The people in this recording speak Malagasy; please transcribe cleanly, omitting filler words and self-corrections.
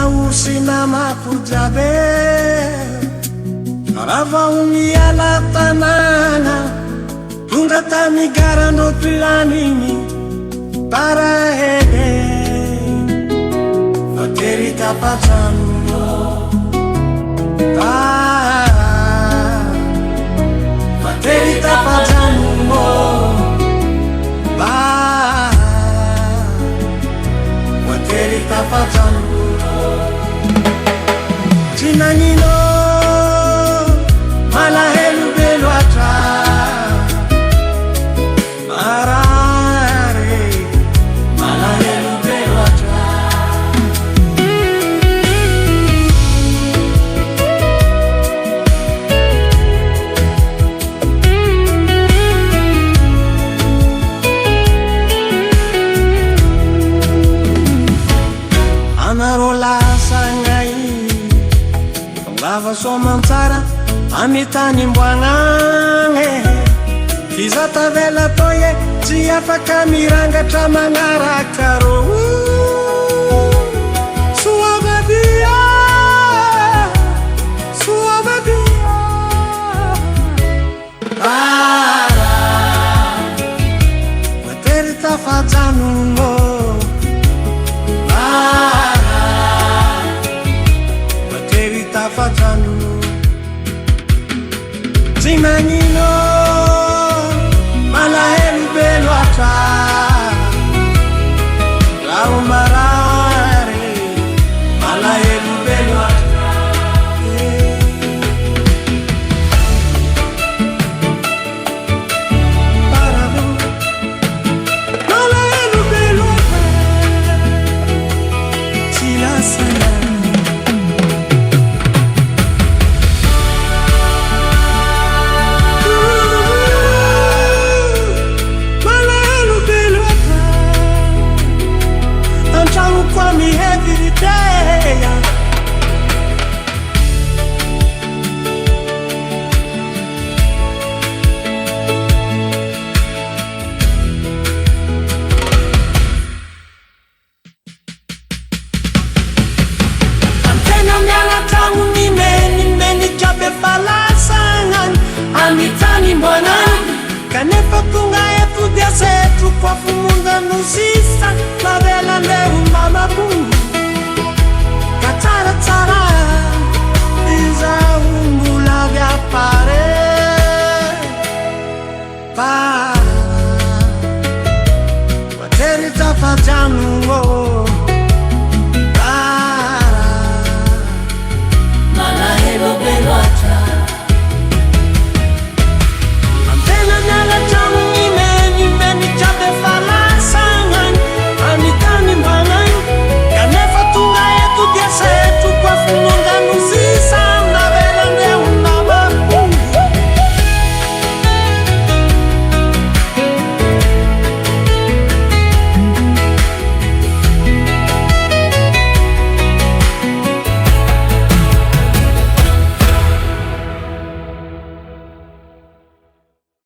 usina mapujabe Rava umiala tanana Tunga tamigara no planini Para Vateri tapajanu Vateri tapajanu Vateri tapajanu Tinanino Malahelu belo atra Marare Malahelu belo atra Anarola sangai Lava somantsara amitany mboagnane Izata vela toye tsy afaka mirangatra magnaraka rô Soavadia Soavadia Vateri tafajanonô Vateri tafajanonô Zimani